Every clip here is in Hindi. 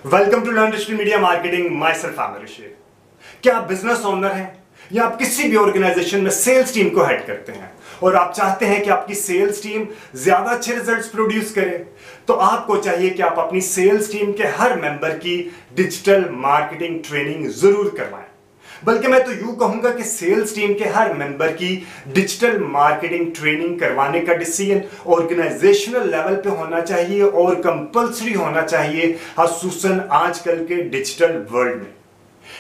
Welcome to learn digital media marketing. Myself Aamir Shaikh. क्या आप बिजनेस ओनर हैं या आप किसी भी ऑर्गेनाइजेशन में सेल्स टीम को हेड करते हैं और आप चाहते हैं कि आपकी सेल्स टीम ज्यादा अच्छे रिजल्ट्स प्रोड्यूस करे, तो आपको चाहिए कि आप अपनी सेल्स टीम के हर मेंबर की डिजिटल मार्केटिंग ट्रेनिंग जरूर करवाएं। बल्कि मैं तो यूं कहूंगा कि सेल्स टीम के हर मेंबर की डिजिटल मार्केटिंग ट्रेनिंग करवाने का डिसीजन ऑर्गेनाइजेशनल लेवल पे होना चाहिए और कंपल्सरी होना चाहिए, खासूसन आजकल के डिजिटल वर्ल्ड में।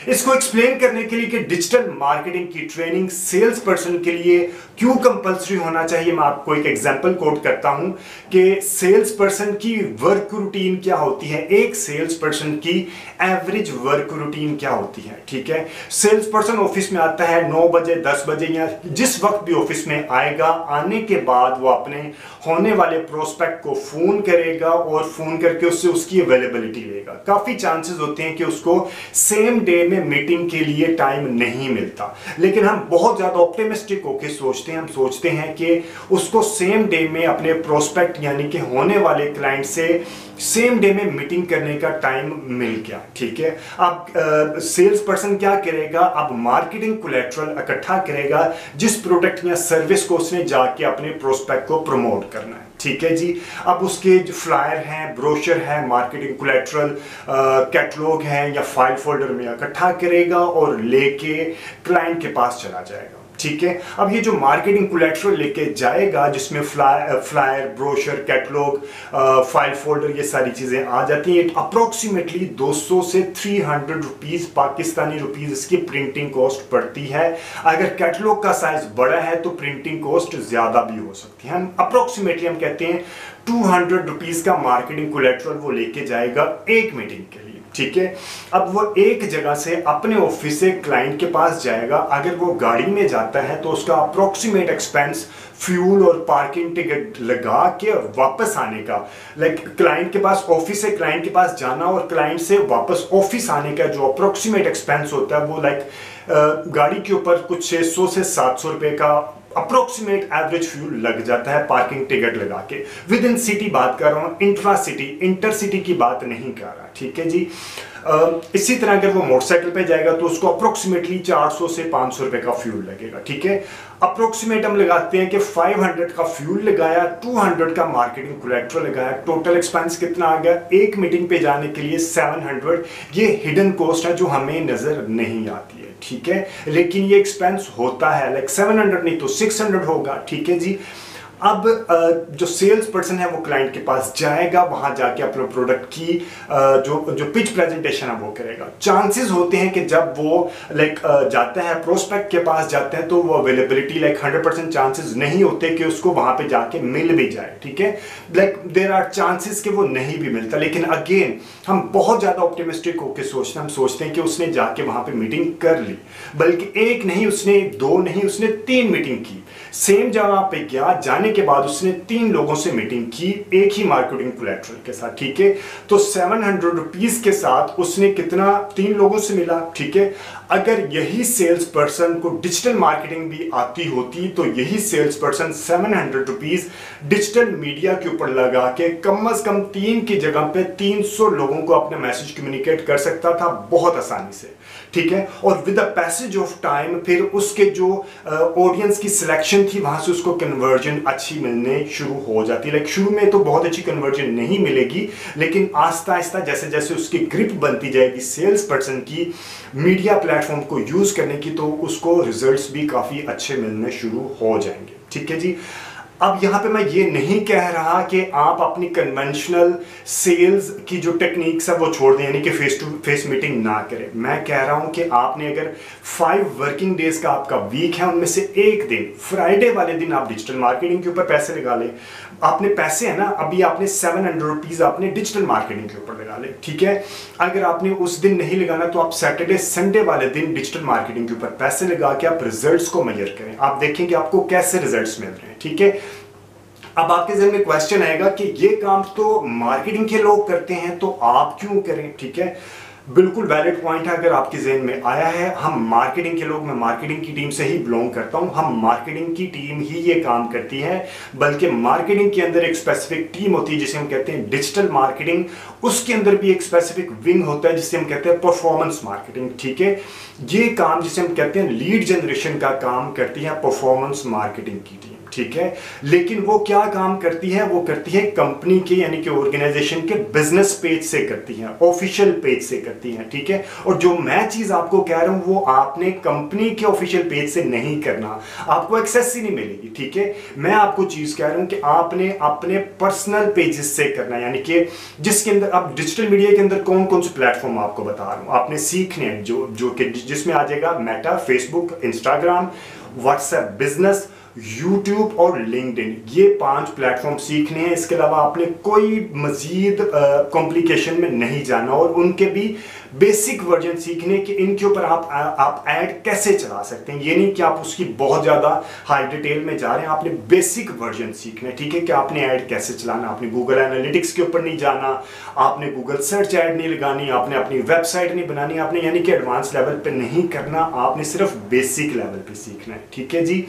इसको एक्सप्लेन करने के लिए कि डिजिटल मार्केटिंग की ट्रेनिंग सेल्स पर्सन के लिए क्यों कंपल्सरी होना चाहिए, मैं आपको एक एग्जांपल कोट करता हूं कि सेल्स पर्सन की वर्क रूटीन क्या होती है, एक सेल्स पर्सन की एवरेज वर्क रूटीन क्या होती है। ठीक है, सेल्स पर्सन ऑफिस में आता है 9 बजे 10 बजे या जिस वक्त भी ऑफिस में आएगा, आने के बाद वो अपने होने वाले प्रोस्पेक्ट को फोन करेगा और फोन करके उससे उसकी अवेलेबिलिटी लेगा। काफी चांसेस होते हैं कि उसको सेम डे में मीटिंग के लिए टाइम नहीं मिलता, लेकिन हम बहुत ज्यादा ऑप्टिमिस्टिक होकर सोचते हैं। हम सोचते हैं कि उसको सेम डे में अपने प्रोस्पेक्ट यानी कि होने वाले क्लाइंट से सेम डे में मीटिंग करने का टाइम मिल गया। ठीक है, अब सेल्स पर्सन क्या करेगा, अब मार्केटिंग कोलैटरल इकट्ठा करेगा जिस प्रोडक्ट या सर्विस को उसने जाके अपने प्रोस्पेक्ट को प्रमोट करना है। ठीक है जी, अब उसके जो फ्लायर हैं, ब्रोशर है, मार्केटिंग कोलैटरल, कैटलॉग है या फाइल फोल्डर में इकट्ठा करेगा और लेके क्लाइंट के पास चला जाएगा। ठीक है, अब ये जो मार्केटिंग कोलैटरल लेके जाएगा जिसमें flyer, brochure, catalogue, file folder, ये सारी चीजें आ जाती हैं। अप्रोक्सीमेटली 200 से 300 रुपीज पाकिस्तानी रुपीज इसकी प्रिंटिंग कॉस्ट पड़ती है। अगर कैटलॉग का साइज बड़ा है तो प्रिंटिंग कॉस्ट ज्यादा भी हो सकती है। हम अप्रोक्सीमेटली हम कहते हैं 200 रुपीज का मार्केटिंग कोलैटरल वो लेके जाएगा एक मीटिंग के लिए। ठीक है, अब वो एक जगह से अपने ऑफिस से क्लाइंट के पास जाएगा। अगर वो गाड़ी में जाता है तो उसका अप्रोक्सीमेट एक्सपेंस फ्यूल और पार्किंग टिकट लगा के वापस आने का, लाइक क्लाइंट के पास, ऑफिस से क्लाइंट के पास जाना और क्लाइंट से वापस ऑफिस आने का जो अप्रोक्सीमेट एक्सपेंस होता है वो लाइक गाड़ी के ऊपर कुछ 600 से 700 रुपए का अप्रोक्सीमेट एवरेज फ्यूल लग जाता है पार्किंग टिकट लगा के। विद इन सिटी बात कर रहा हूं, इंट्रा सिटी, इंटर सिटी की बात नहीं कर रहा। ठीक है जी, इसी तरह अगर वो मोटरसाइकिल पे जाएगा तो उसको अप्रोक्सीमेटली 400 से 500 रुपए का फ्यूल लगेगा। ठीक है, अप्रोक्सीमेट हम लगाते हैं कि 500 का फ्यूल लगाया, 200 का मार्केटिंग कोलैटरल लगाया, टोटल एक्सपेंस कितना आ गया, एक मीटिंग पे जाने के लिए 700। ये हिडन कॉस्ट है जो हमें नजर नहीं आती है। ठीक है, लेकिन ये एक्सपेंस होता है, लाइक 700 नहीं तो 600 होगा। ठीक है जी, अब जो सेल्स पर्सन है वो क्लाइंट के पास जाएगा, वहां जाके अपने प्रोडक्ट की जो पिच प्रेजेंटेशन है वो करेगा। चांसेस होते हैं कि जब वो लाइक जाता है प्रोस्पेक्ट के पास जाते हैं तो वो अवेलेबिलिटी लाइक 100% चांसेस नहीं होते कि उसको वहां पे जाके मिल भी जाए। ठीक है, लाइक देयर आर चांसेस कि वो नहीं भी मिलता, लेकिन अगेन हम बहुत ज्यादा ऑप्टिमिस्टिक होकर सोचते हैं। हम सोचते हैं कि उसने जाके वहां पे मीटिंग कर ली, बल्कि एक नहीं, उसने 2 नहीं, उसने 3 मीटिंग की। सेम जगह पे गया, जाने के बाद उसने 3 लोगों से मीटिंग की एक ही मार्केटिंग कोलैटरल के साथ। ठीक है, तो 700 रुपीज के साथ उसने कितना, 3 लोगों से मिला। ठीक है, अगर यही सेल्स पर्सन को डिजिटल मार्केटिंग भी आती होती तो यही sales person 700 rupees digital media के ऊपर लगा के कम से कम 3 की जगह पे 300 लोगों को अपना मैसेज कम्युनिकेट कर सकता था बहुत आसानी से। ठीक है, और with the passage of time फिर उसके जो ऑडियंस की सिलेक्शन थी वहां से उसको कन्वर्जन अच्छी मिलने शुरू हो जाती है। लाइक शुरू में तो बहुत अच्छी कन्वर्जन नहीं मिलेगी, लेकिन आहिस्ता आहिस्ता जैसे जैसे उसकी ग्रिप बनती जाएगी सेल्स पर्सन की मीडिया प्लेटफॉर्म को यूज करने की, तो उसको रिजल्ट्स भी काफी अच्छे मिलने शुरू हो जाएंगे। ठीक है जी, अब यहां पे मैं ये नहीं कह रहा कि आप अपनी कन्वेंशनल सेल्स की जो टेक्निक्स है वो छोड़ दें, यानी कि फेस टू फेस मीटिंग ना करें। मैं कह रहा हूं कि आपने अगर 5 वर्किंग डेज का आपका वीक है, उनमें से एक दिन, फ्राइडे वाले दिन आप डिजिटल मार्केटिंग के ऊपर पैसे लगा लें। आपने पैसे है ना, अभी आपने 700 रुपीज आपने डिजिटल मार्केटिंग के ऊपर लगा ले। ठीक है, अगर आपने उस दिन नहीं लगाना तो आप सैटरडे संडे वाले दिन डिजिटल मार्केटिंग के ऊपर पैसे लगा के आप रिजल्ट्स को मेजर करें। आप देखें कि आपको कैसे रिजल्ट्स मिल रहे हैं। ठीक है, अब आपके जहन में क्वेश्चन आएगा कि ये काम तो मार्केटिंग के लोग करते हैं तो आप क्यों करें। ठीक है, बिल्कुल वैलिड पॉइंट है। अगर आपके ज़हन में आया है, हम मार्केटिंग के लोग, मैं मार्केटिंग की टीम से ही बिलोंग करता हूं, हम मार्केटिंग की टीम ही ये काम करती है। बल्कि मार्केटिंग के अंदर एक स्पेसिफिक टीम होती है जिसे हम कहते हैं डिजिटल मार्केटिंग। उसके अंदर भी एक स्पेसिफिक विंग होता है जिसे हम कहते हैं परफॉर्मेंस मार्केटिंग। ठीक है, ये काम जिसे हम कहते हैं लीड जनरेशन का काम करती है परफॉर्मेंस मार्केटिंग की टीम। ठीक है, लेकिन वो क्या काम करती है? वो करती है कंपनी के यानी कि ऑर्गेनाइजेशन के बिजनेस पेज से करती है, ऑफिशियल पेज से करती है। ठीक है, और जो मैं चीज आपको कह रहा हूं वो आपने कंपनी के ऑफिशियल पेज से नहीं करना, आपको एक्सेस ही नहीं मिलेगी। ठीक है, मैं आपको चीज कह रहा हूं कि आपने अपने पर्सनल पेजेस से करना, यानी कि जिसके अंदर आप डिजिटल मीडिया के अंदर कौन कौन से प्लेटफॉर्म आपको बता रहा हूं आपने सीखने हैं, जो कि जिसमें आ जाएगा Meta, Facebook, Instagram, WhatsApp business, YouTube और लिंक्डइन। ये 5 प्लेटफॉर्म सीखने हैं। इसके अलावा आपने कोई मजीद कॉम्प्लिकेशन में नहीं जाना और उनके भी बेसिक वर्जन सीखने कि इनके ऊपर आप ऐड कैसे चला सकते हैं। ये नहीं कि आप उसकी बहुत ज़्यादा हाई डिटेल में जा रहे हैं, आपने बेसिक वर्जन सीखना है। ठीक है, कि आपने ऐड कैसे चलाना, आपने गूगल एनालिटिक्स के ऊपर नहीं जाना, आपने गूगल सर्च ऐड नहीं लगानी, आपने अपनी वेबसाइट नहीं बनानी, आपने यानी कि एडवांस लेवल पे नहीं करना, आपने सिर्फ बेसिक लेवल पे सीखना है। ठीक है जी।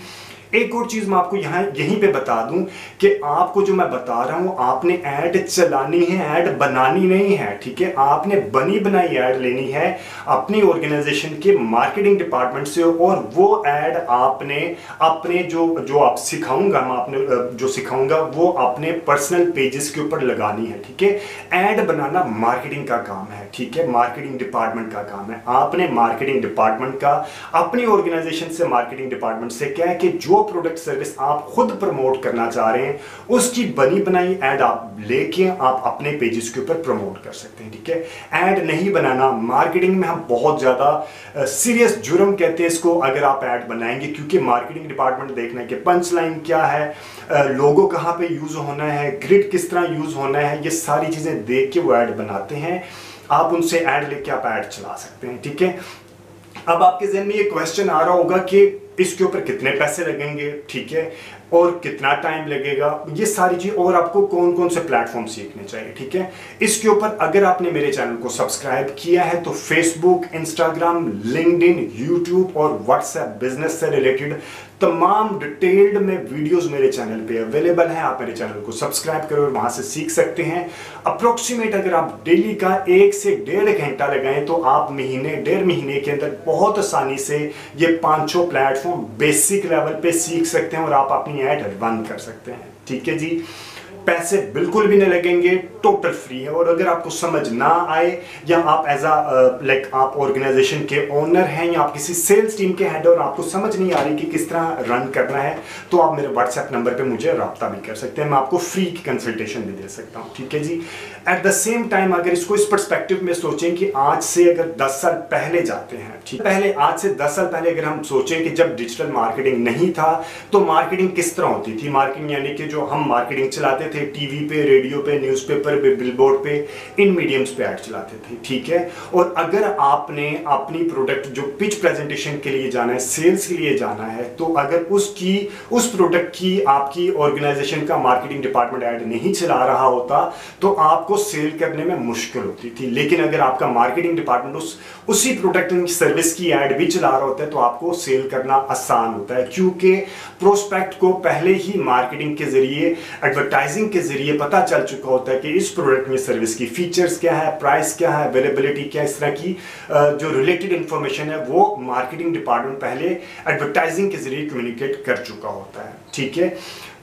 एक और चीज मैं आपको यहीं पे बता दूं कि आपको जो मैं बता रहा हूं, आपने ऐड चलानी है, ऐड बनानी नहीं है। ठीक है, आपने बनी बनाई ऐड लेनी है अपनी ऑर्गेनाइजेशन के मार्केटिंग डिपार्टमेंट से, और वो ऐड आपने अपने जो आप सिखाऊंगा, मैं आपने जो सिखाऊंगा वो अपने पर्सनल पेजेस के ऊपर लगानी है। ठीक है, ऐड बनाना मार्केटिंग का काम है। ठीक है, मार्केटिंग डिपार्टमेंट का काम है। आपने मार्केटिंग डिपार्टमेंट का अपनी ऑर्गेनाइजेशन से, मार्केटिंग डिपार्टमेंट से क्या है कि जो प्रोडक्ट सर्विस आप खुद प्रमोट करना चाह रहे हैं उसकी बनी बनाई ऐड आप लेके आप अपने पेजेस के ऊपर प्रमोट कर सकते हैं। ठीक है, ऐड नहीं बनाना मार्केटिंग में हम बहुत ज्यादा सीरियस जुर्म कहते हैं इसको, अगर आप ऐड बनाएंगे, क्योंकि मार्केटिंग डिपार्टमेंट देखना है कि पंच लाइन क्या है, लोगो कहां पे यूज होना है, ग्रिड किस तरह यूज होना है, ये सारी चीजें देख के वो ऐड बनाते हैं। आप उनसे ऐड लेके आप ऐड चला सकते हैं। ठीक है, अब आपके जहन में ये क्वेश्चन आ रहा होगा कि इसके ऊपर कितने पैसे लगेंगे, ठीक है, और कितना टाइम लगेगा, ये सारी चीज, और आपको कौन कौन से प्लेटफॉर्म सीखने चाहिए। ठीक है, इसके ऊपर अगर आपने मेरे चैनल को सब्सक्राइब किया है तो फेसबुक, इंस्टाग्राम, लिंक्डइन, यूट्यूब और व्हाट्सएप बिजनेस से रिलेटेड तमाम डिटेल्ड में वीडियोस मेरे चैनल पे अवेलेबल हैं। आप मेरे चैनल को सब्सक्राइब करो और वहां से सीख सकते हैं। अप्रोक्सीमेट अगर आप डेली का 1 से 1.5 घंटा लगाएं तो आप डेढ़ महीने के अंदर बहुत आसानी से ये 5 प्लेटफॉर्म बेसिक लेवल पे सीख सकते हैं और आप अपनी ऐड रन कर सकते हैं। ठीक है जी, पैसे बिल्कुल भी नहीं लगेंगे, टोटल फ्री है। और अगर आपको समझ ना आए या आप एज आप ऑर्गेनाइजेशन के ओनर हैं या आप किसी सेल्स टीम के हेड और आपको समझ नहीं आ रही कि किस तरह रन करना है, तो आप मेरे व्हाट्सएप नंबर पे मुझे रब्ता भी कर सकते हैं, मैं आपको फ्री की कंसल्टेशन भी दे सकता हूं। ठीक है जी। एट द सेम टाइम अगर इसको इस पर्सपेक्टिव में सोचें कि आज से अगर 10 साल पहले जाते हैं, ठीक पहले आज से 10 साल पहले अगर हम सोचें कि जब डिजिटल मार्केटिंग नहीं था तो मार्केटिंग किस तरह होती थी। मार्केटिंग यानी कि जो हम मार्केटिंग चलाते थे टीवी पे, रेडियो पे, न्यूज़पेपर पे, बिलबोर्ड पे, इन मीडियम्स पे ऐड चलाते थे। ठीक है, और अगर आपने अपनी प्रोडक्ट जो पिच प्रेजेंटेशन के लिए जाना है, सेल्स के लिए जाना है, तो अगर उस प्रोडक्ट की आपकी ऑर्गेनाइजेशन का मार्केटिंग डिपार्टमेंट ऐड नहीं चला रहा होता तो आपको सेल करने में मुश्किल होती थी। लेकिन अगर आपका मार्केटिंग डिपार्टमेंट उसी प्रोडक्ट सर्विस की ऐड भी चला रहा होता है तो आपको सेल करना आसान होता है, क्योंकि प्रोस्पेक्ट को पहले ही मार्केटिंग के जरिए, एडवर्टाइजिंग के जरिए पता चल चुका होता है कि इस प्रोडक्ट में सर्विस की फीचर्स क्या है, प्राइस क्या है, अवेलेबिलिटी क्या है, इस तरह की जो रिलेटेड इंफॉर्मेशन है वो मार्केटिंग डिपार्टमेंट पहले एडवर्टाइजिंग के जरिए कम्युनिकेट कर चुका होता है। ठीक है,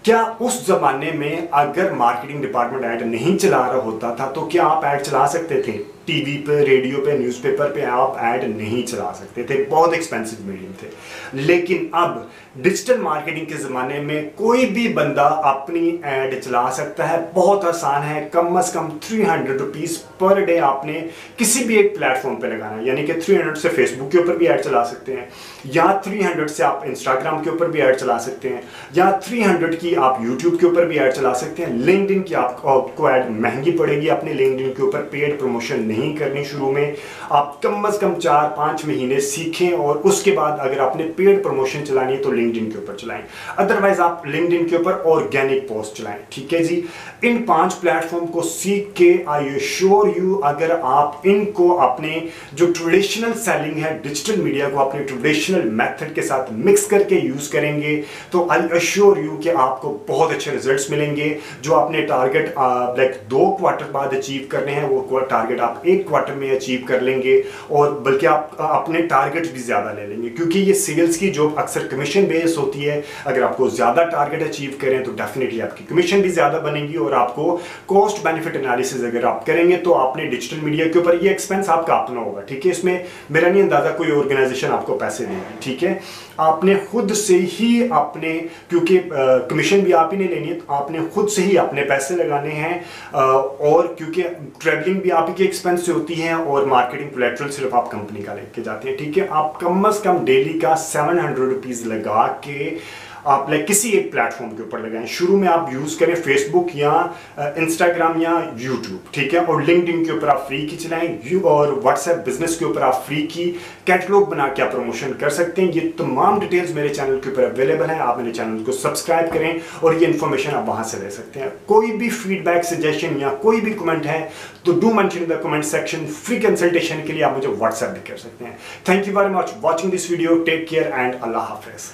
क्या उस जमाने में अगर मार्केटिंग डिपार्टमेंट ऐड नहीं चला रहा होता था तो क्या आप ऐड चला सकते थे? टीवी पे, रेडियो पे, न्यूज़पेपर पे आप ऐड नहीं चला सकते थे, बहुत एक्सपेंसिव मीडियम थे। लेकिन अब डिजिटल मार्केटिंग के ज़माने में कोई भी बंदा अपनी ऐड चला सकता है, बहुत आसान है। कम से कम 300 रुपीज़ पर डे आपने किसी भी एक प्लेटफॉर्म पे लगाना है, यानी कि 300 से फेसबुक के ऊपर भी ऐड चला सकते हैं, या 300 से आप इंस्टाग्राम के ऊपर भी ऐड चला सकते हैं, या 300 की आप यूट्यूब के ऊपर भी ऐड चला सकते हैं। लिंक्डइन की आपको ऐड महंगी पड़ेगी, अपने लिंक्डइन के ऊपर पेड प्रमोशन नहीं करनी शुरू में। आप कम से कम 4-5 महीने सीखें और उसके बाद अगर आपने पेड प्रमोशन चलानी है तो लिंक्डइन के ऊपर चलाएं, अदरवाइज आप लिंक्डइन के ऊपर ऑर्गेनिक पोस्ट चलाएं। ठीक है जी, इन 5 प्लेटफॉर्म को सीख के आई एश्योर यू अगर आप इनको अपने जो ट्रेडिशनल सेलिंग है, डिजिटल मीडिया को अपने ट्रेडिशनल मेथड के साथ मिक्स करके यूज करेंगे तो आई एश्योर यू कि आपको बहुत अच्छे रिजल्ट्स मिलेंगे। जो आपने टारगेट लाइक 2 क्वार्टर बाद अचीव करने हैं वो टारगेट आप 1 क्वार्टर में अचीव कर लेंगे, और बल्कि आप अपने टारगेट भी ज्यादा ले लेंगे, क्योंकि ये सेल्स की जॉब अक्सर कमीशन बेस्ड होती है। अगर आपको ज्यादा टारगेट अचीव करें तो डेफिनेटली आपकी कमीशन भी ज्यादा बनेगी, और आपको कॉस्ट बेनिफिट एनालिसिस अगर आप करेंगे तो आपने डिजिटल मीडिया के ऊपर ये एक्सपेंस आपका अपना होगा। ठीक है, इसमें मेरा नहीं अंदाजा कोई ऑर्गेनाइजेशन आपको पैसे देगी। ठीक है, आपने खुद से ही अपने, क्योंकि कमीशन भी आप ही नहीं लेनी है, तो आपने खुद से ही अपने पैसे लगाने हैं, और क्योंकि ट्रैवलिंग भी आप ही के एक्सपेंस से होती है और मार्केटिंग कोलैटरल सिर्फ आप कंपनी का लेके जाते हैं। ठीक है, आप कम से कम डेली का 700 रुपीज लगा के आप लाइक किसी एक प्लेटफॉर्म के ऊपर लगाएं। शुरू में आप यूज करें फेसबुक या इंस्टाग्राम या यूट्यूब। ठीक है, और लिंक्डइन के ऊपर आप फ्री की चलाएं, और व्हाट्सएप बिजनेस के ऊपर आप फ्री की कैटलॉग बना के आप प्रमोशन कर सकते हैं। ये तमाम डिटेल्स मेरे चैनल के ऊपर अवेलेबल है, आप मेरे चैनल को सब्सक्राइब करें और ये इन्फॉर्मेशन आप वहां से ले सकते हैं। कोई भी फीडबैक, सजेशन या कोई भी कमेंट है तो do mention in the comment section. Free consultation के लिए आप मुझे व्हाट्सएप भी कर सकते हैं। Thank you very much watching this video. Take care and अल्लाह हाफिज।